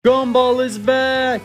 Gumball is back!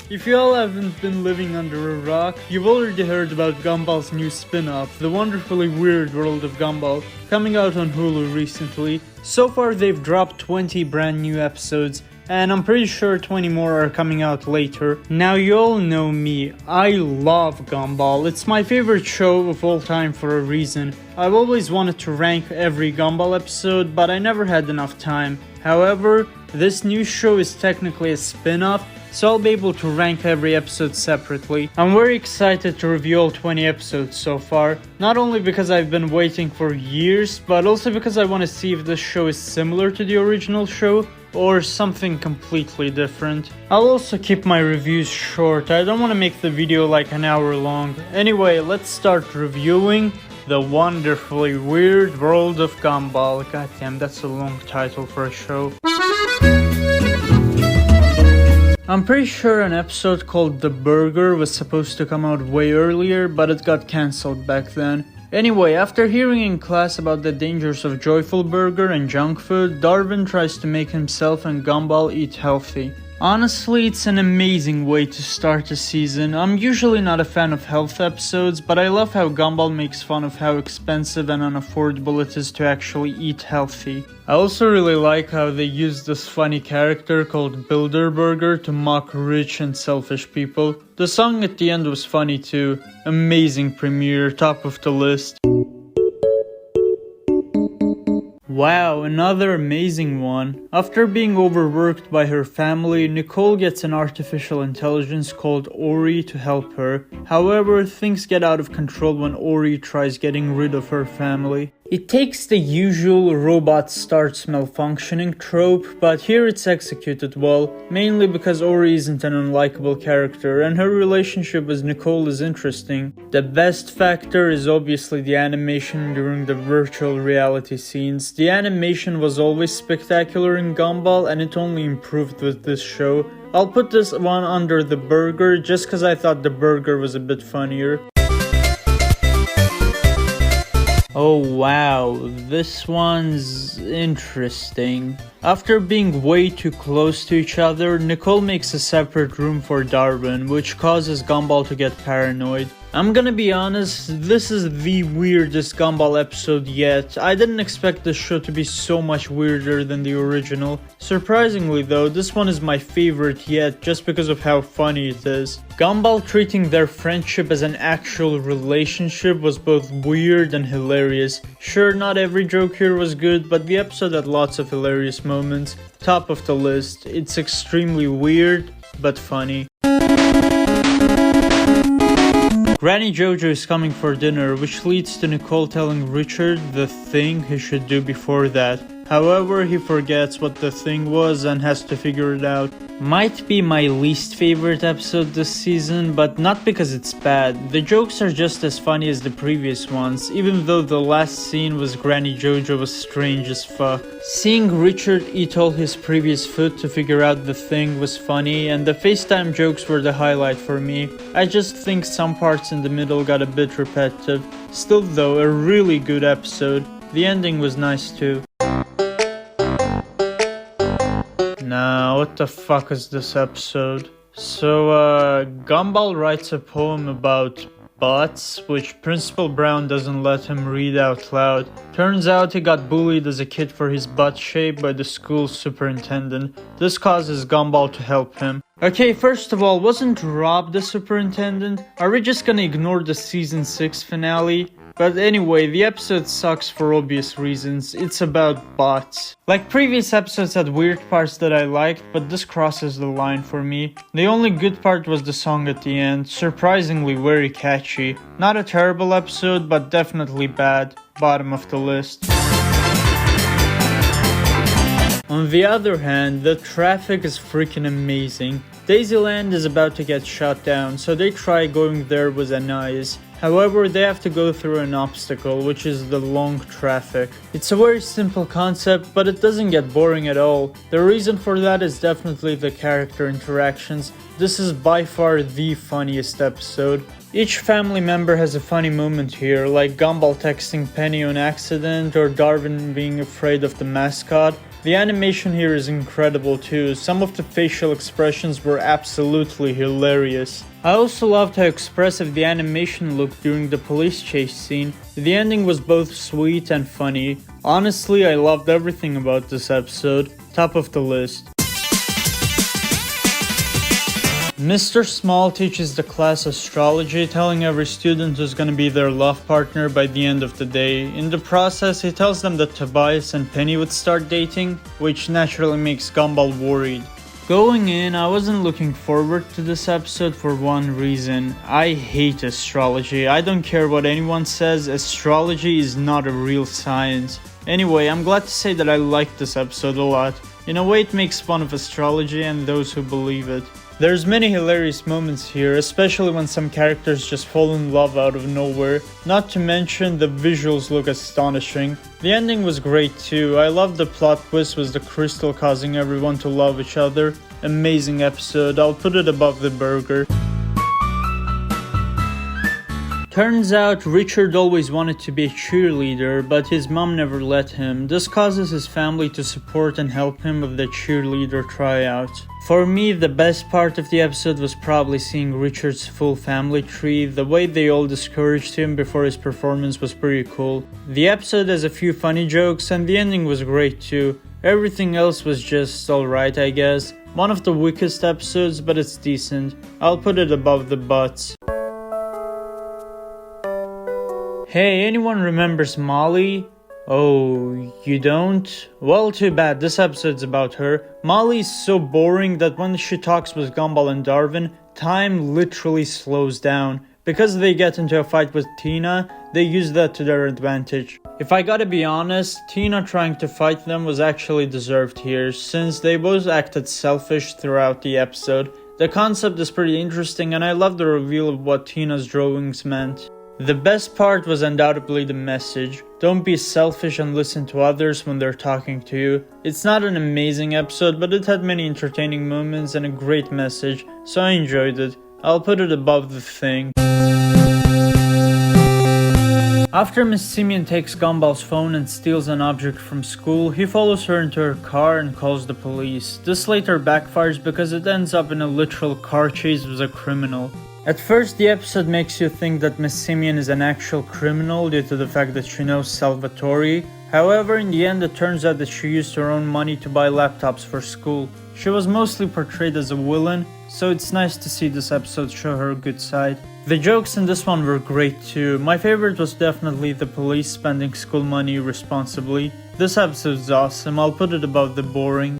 If you all haven't been living under a rock, you've already heard about Gumball's new spin-off, The Wonderfully Weird World of Gumball, coming out on Hulu recently. So far they've dropped 20 brand new episodes, and I'm pretty sure 20 more are coming out later. Now you all know me, I love Gumball. It's my favorite show of all time for a reason. I've always wanted to rank every Gumball episode, but I never had enough time. However, this new show is technically a spin-off, so I'll be able to rank every episode separately. I'm very excited to review all 20 episodes so far, not only because I've been waiting for years, but also because I want to see if this show is similar to the original show, or something completely different. I'll also keep my reviews short, I don't want to make the video like an hour long. Anyway, let's start reviewing The Wonderfully Weird World of Gumball. Goddamn, that's a long title for a show. I'm pretty sure an episode called The Burger was supposed to come out way earlier, but it got cancelled back then. Anyway, after hearing in class about the dangers of Joyful Burger and junk food, Darwin tries to make himself and Gumball eat healthy. Honestly, it's an amazing way to start a season. I'm usually not a fan of health episodes, but I love how Gumball makes fun of how expensive and unaffordable it is to actually eat healthy. I also really like how they use this funny character called Bilderberger to mock rich and selfish people. The song at the end was funny too. Amazing premiere, top of the list. Wow, another amazing one. After being overworked by her family, Nicole gets an artificial intelligence called Ori to help her. However, things get out of control when Ori tries getting rid of her family. It takes the usual robot starts malfunctioning trope, but here it's executed well, mainly because Ori isn't an unlikable character and her relationship with Nicole is interesting. The best factor is obviously the animation during the virtual reality scenes. The animation was always spectacular in Gumball and it only improved with this show. I'll put this one under The Burger just cause I thought The Burger was a bit funnier. Oh wow, this one's interesting. After being way too close to each other, Nicole makes a separate room for Darwin, which causes Gumball to get paranoid. I'm gonna be honest, this is the weirdest Gumball episode yet. I didn't expect this show to be so much weirder than the original. Surprisingly though, this one is my favorite yet just because of how funny it is. Gumball treating their friendship as an actual relationship was both weird and hilarious. Sure, not every joke here was good, but the episode had lots of hilarious moments. Top of the list. It's extremely weird, but funny. Granny Jojo is coming for dinner, which leads to Nicole telling Richard the thing he should do before that. However, he forgets what the thing was and has to figure it out. Might be my least favorite episode this season, but not because it's bad. The jokes are just as funny as the previous ones, even though the last scene with Granny Jojo was strange as fuck. Seeing Richard eat all his previous food to figure out the thing was funny, and the FaceTime jokes were the highlight for me. I just think some parts in the middle got a bit repetitive. Still though, a really good episode. The ending was nice too. Nah, what the fuck is this episode? So, Gumball writes a poem about butts, which Principal Brown doesn't let him read out loud. Turns out he got bullied as a kid for his butt shape by the school superintendent. This causes Gumball to help him. Okay, first of all, wasn't Rob the superintendent? Are we just gonna ignore the season 6 finale? But anyway, the episode sucks for obvious reasons. It's about bots. Like previous episodes had weird parts that I liked, but this crosses the line for me. The only good part was the song at the end, surprisingly very catchy. Not a terrible episode, but definitely bad. Bottom of the list. On the other hand, the traffic is freaking amazing. Daisyland is about to get shut down, so they try going there with Anais. However, they have to go through an obstacle, which is the long traffic. It's a very simple concept, but it doesn't get boring at all. The reason for that is definitely the character interactions. This is by far the funniest episode. Each family member has a funny moment here, like Gumball texting Penny on accident or Darwin being afraid of the mascot. The animation here is incredible too, some of the facial expressions were absolutely hilarious. I also loved how expressive the animation looked during the police chase scene. The ending was both sweet and funny. Honestly, I loved everything about this episode. Top of the list. Mr. Small teaches the class astrology, telling every student who's gonna be their love partner by the end of the day. In the process, he tells them that Tobias and Penny would start dating, which naturally makes Gumball worried. Going in, I wasn't looking forward to this episode for one reason. I hate astrology. I don't care what anyone says, astrology is not a real science. Anyway, I'm glad to say that I liked this episode a lot. In a way, it makes fun of astrology and those who believe it. There's many hilarious moments here, especially when some characters just fall in love out of nowhere. Not to mention, the visuals look astonishing. The ending was great too. I love the plot twist with the crystal causing everyone to love each other. Amazing episode, I'll put it above the burger. Turns out Richard always wanted to be a cheerleader, but his mom never let him. This causes his family to support and help him with the cheerleader tryouts. For me, the best part of the episode was probably seeing Richard's full family tree. The way they all discouraged him before his performance was pretty cool. The episode has a few funny jokes and the ending was great too. Everything else was just alright, I guess. One of the weakest episodes, but it's decent. I'll put it above the butts. Hey, anyone remembers Molly? Oh, you don't? Well, too bad, this episode's about her. Molly is so boring that when she talks with Gumball and Darwin, time literally slows down. Because they get into a fight with Tina, they use that to their advantage. If I gotta be honest, Tina trying to fight them was actually deserved here, since they both acted selfish throughout the episode. The concept is pretty interesting and I love the reveal of what Tina's drawings meant. The best part was undoubtedly the message. Don't be selfish and listen to others when they're talking to you. It's not an amazing episode, but it had many entertaining moments and a great message, so I enjoyed it. I'll put it above The Thing. After Miss Simeon takes Gumball's phone and steals an object from school, he follows her into her car and calls the police. This later backfires because it ends up in a literal car chase with a criminal. At first, the episode makes you think that Miss Simeon is an actual criminal due to the fact that she knows Salvatore. However, in the end, it turns out that she used her own money to buy laptops for school. She was mostly portrayed as a villain, so it's nice to see this episode show her good side. The jokes in this one were great too. My favorite was definitely the police spending school money responsibly. This episode is awesome, I'll put it above the boring.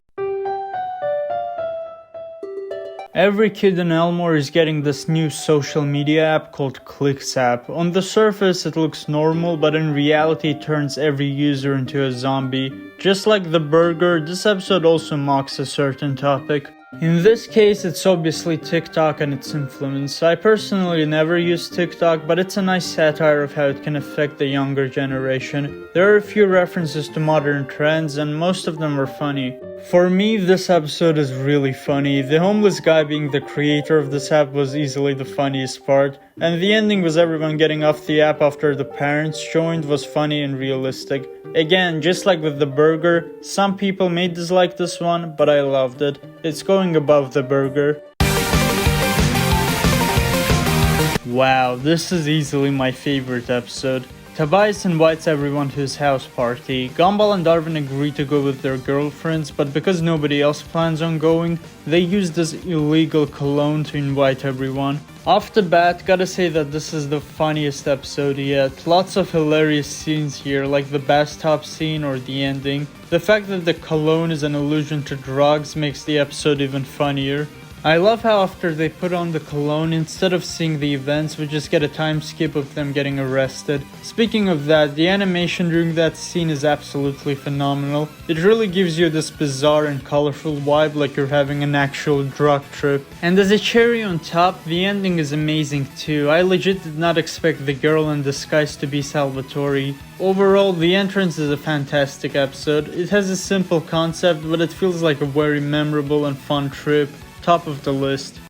Every kid in Elmore is getting this new social media app called ClicksApp. On the surface it looks normal, but in reality it turns every user into a zombie. Just like the burger, this episode also mocks a certain topic. In this case, it's obviously TikTok and its influence. I personally never use TikTok, but it's a nice satire of how it can affect the younger generation. There are a few references to modern trends, and most of them are funny. For me, this episode is really funny. The homeless guy being the creator of this app was easily the funniest part, and the ending with everyone getting off the app after the parents joined was funny and realistic. Again, just like with the burger, some people may dislike this one, but I loved it. It's going above the burger. Wow, this is easily my favorite episode. Tobias invites everyone to his house party. Gumball and Darwin agree to go with their girlfriends, but because nobody else plans on going, they use this illegal cologne to invite everyone. Off the bat, gotta say that this is the funniest episode yet. Lots of hilarious scenes here, like the bathtub scene or the ending. The fact that the cologne is an allusion to drugs makes the episode even funnier. I love how after they put on the cologne, instead of seeing the events, we just get a time skip of them getting arrested. Speaking of that, the animation during that scene is absolutely phenomenal. It really gives you this bizarre and colorful vibe like you're having an actual drug trip. And as a cherry on top, the ending is amazing too. I legit did not expect the girl in disguise to be Salvatore. Overall, the entrance is a fantastic episode. It has a simple concept, but it feels like a very memorable and fun trip. Top of the list.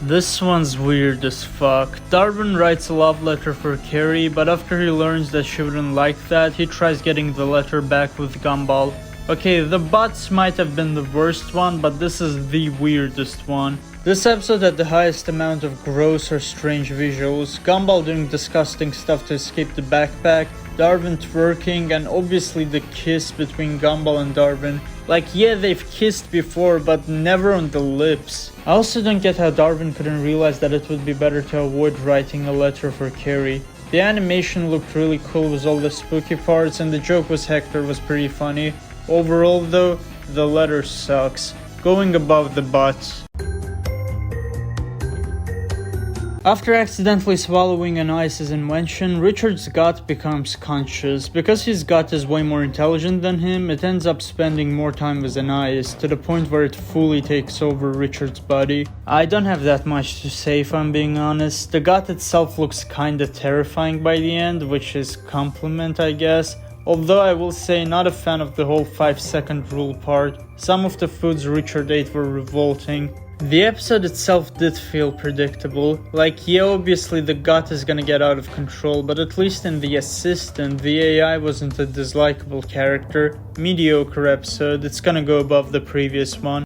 This one's weird as fuck. Darwin writes a love letter for Carrie, but after he learns that she wouldn't like that, he tries getting the letter back with Gumball. Okay, the butts might have been the worst one, but this is the weirdest one. This episode had the highest amount of gross or strange visuals, Gumball doing disgusting stuff to escape the backpack, Darwin twerking, and obviously the kiss between Gumball and Darwin. Like, yeah, they've kissed before, but never on the lips. I also don't get how Darwin couldn't realize that it would be better to avoid writing a letter for Carrie. The animation looked really cool with all the spooky parts, and the joke with Hector was pretty funny. Overall though, the letter sucks. Going above the butts. After accidentally swallowing an ice's invention, Richard's gut becomes conscious. Because his gut is way more intelligent than him, it ends up spending more time with an ice, to the point where it fully takes over Richard's body. I don't have that much to say if I'm being honest. The gut itself looks kinda terrifying by the end, which is compliment I guess. Although I will say not a fan of the whole 5-second rule part. Some of the foods Richard ate were revolting. The episode itself did feel predictable. Like, yeah, obviously the gut is gonna get out of control, but at least in The Assistant, the AI wasn't a dislikable character. Mediocre episode, it's gonna go above the previous one.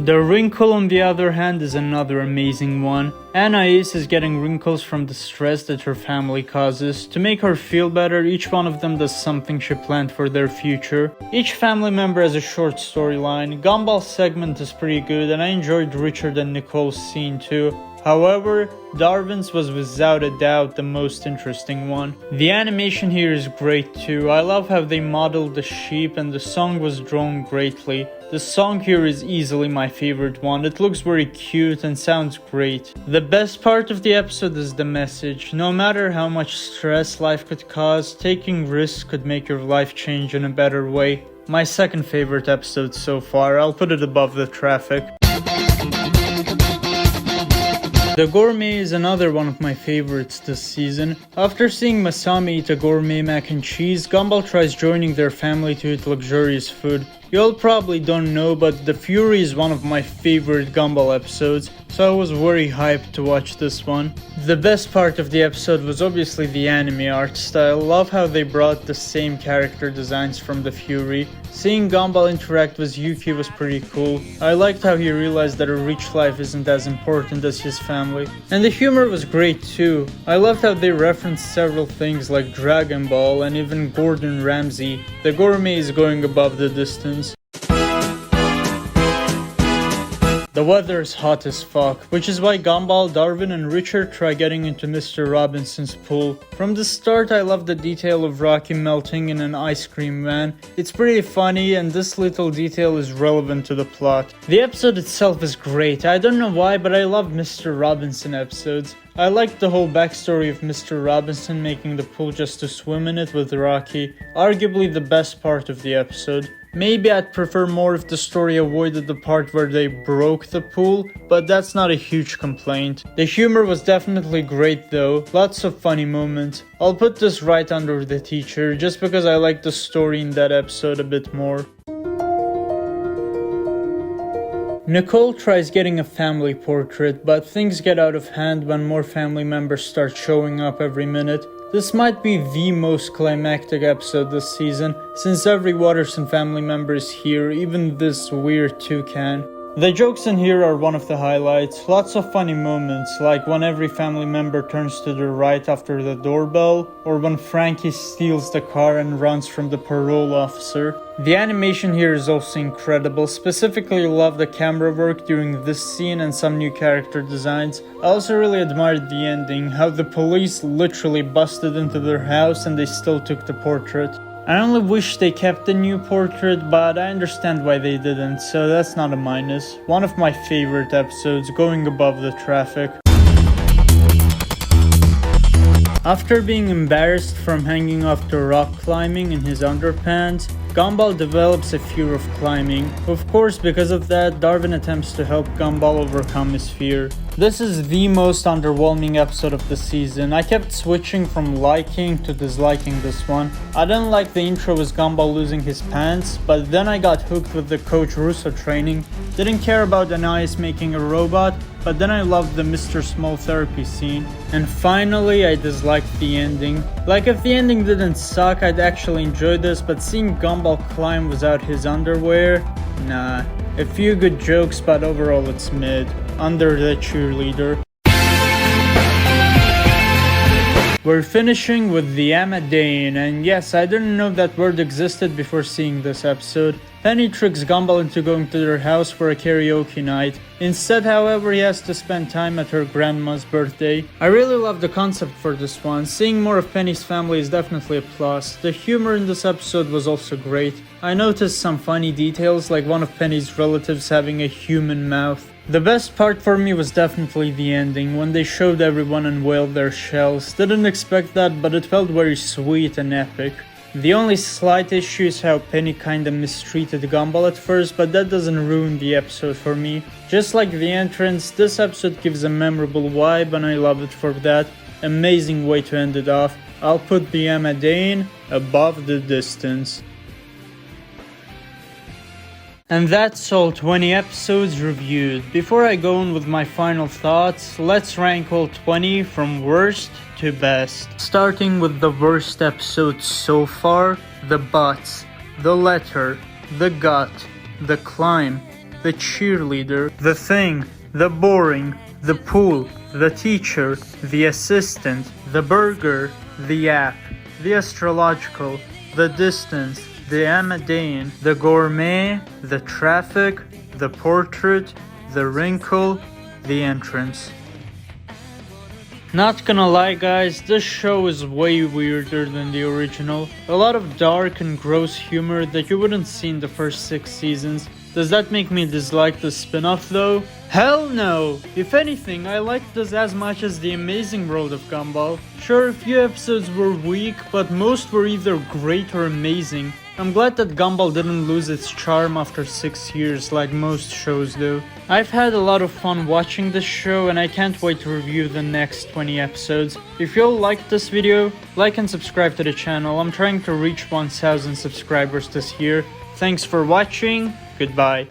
The Wrinkle, on the other hand, is another amazing one. Anais is getting wrinkles from the stress that her family causes. To make her feel better, each one of them does something she planned for their future. Each family member has a short storyline. Gumball's segment is pretty good, and I enjoyed Richard and Nicole's scene too. However, Darwin's was without a doubt the most interesting one. The animation here is great too. I love how they modeled the sheep, and the song was drawn greatly. The song here is easily my favorite one. It looks very cute and sounds great. The best part of the episode is the message. No matter how much stress life could cause, taking risks could make your life change in a better way. My second favorite episode so far. I'll put it above the traffic. The Gourmet is another one of my favorites this season. After seeing Masami eat a gourmet mac and cheese, Gumball tries joining their family to eat luxurious food. You all probably don't know, but The Fury is one of my favorite Gumball episodes, so I was very hyped to watch this one. The best part of the episode was obviously the anime art style. Love how they brought the same character designs from The Fury. Seeing Gumball interact with Yuki was pretty cool. I liked how he realized that a rich life isn't as important as his family. And the humor was great too. I loved how they referenced several things like Dragon Ball and even Gordon Ramsay. The Gourmet is going above the distance. The weather is hot as fuck, which is why Gumball, Darwin, and Richard try getting into Mr. Robinson's pool. From the start, I love the detail of Rocky melting in an ice cream van. It's pretty funny, and this little detail is relevant to the plot. The episode itself is great. I don't know why, but I love Mr. Robinson episodes. I liked the whole backstory of Mr. Robinson making the pool just to swim in it with Rocky. Arguably the best part of the episode. Maybe I'd prefer more if the story avoided the part where they broke the pool, but that's not a huge complaint. The humor was definitely great though, lots of funny moments. I'll put this right under the teacher, just because I like the story in that episode a bit more. Nicole tries getting a family portrait, but things get out of hand when more family members start showing up every minute. This might be the most climactic episode this season, since every Watterson family member is here, even this weird toucan. The jokes in here are one of the highlights. Lots of funny moments, like when every family member turns to the right after the doorbell, or when Frankie steals the car and runs from the parole officer. The animation here is also incredible. Specifically love the camera work during this scene and some new character designs. I also really admired the ending, how the police literally busted into their house and they still took the portrait. I only wish they kept the new portrait, but I understand why they didn't, so that's not a minus. One of my favorite episodes, going above the traffic. After being embarrassed from hanging off the rock climbing in his underpants, Gumball develops a fear of climbing. Of course, because of that, Darwin attempts to help Gumball overcome his fear. This is the most underwhelming episode of the season. I kept switching from liking to disliking this one. I didn't like the intro with Gumball losing his pants, but then I got hooked with the Coach Russo training. Didn't care about Anais making a robot, but then I loved the Mr. Small therapy scene. And finally, I disliked the ending. Like, if the ending didn't suck, I'd actually enjoy this, but seeing Gumball climb without his underwear? Nah. A few good jokes, but overall it's mid. Under the cheerleader. We're finishing with the Amadain, and yes, I didn't know that word existed before seeing this episode. Penny tricks Gumball into going to their house for a karaoke night. Instead, however, he has to spend time at her grandma's birthday. I really love the concept for this one. Seeing more of Penny's family is definitely a plus. The humor in this episode was also great. I noticed some funny details, like one of Penny's relatives having a human mouth. The best part for me was definitely the ending, when they showed everyone unveiled their shells. Didn't expect that, but it felt very sweet and epic. The only slight issue is how Penny kinda mistreated Gumball at first, but that doesn't ruin the episode for me. Just like the entrance, this episode gives a memorable vibe and I love it for that. Amazing way to end it off. I'll put the Amadain above the distance. And that's all 20 episodes reviewed. Before I go on with my final thoughts, let's rank all 20 from worst to best. Starting with the worst episode so far, the butts, the letter, the gut, the climb, the cheerleader, the thing, the boring, the pool, the teacher, the assistant, the burger, the app, the astrological, the distance, the Amadain, the gourmet, the traffic, the portrait, the wrinkle, the entrance. Not gonna lie guys, this show is way weirder than the original. A lot of dark and gross humor that you wouldn't see in the first 6 seasons. Does that make me dislike the spin-off though? Hell no! If anything, I liked this as much as the Amazing World of Gumball. Sure, a few episodes were weak, but most were either great or amazing. I'm glad that Gumball didn't lose its charm after 6 years like most shows do. I've had a lot of fun watching this show and I can't wait to review the next 20 episodes. If you all liked this video, like and subscribe to the channel. I'm trying to reach 1000 subscribers this year. Thanks for watching, goodbye.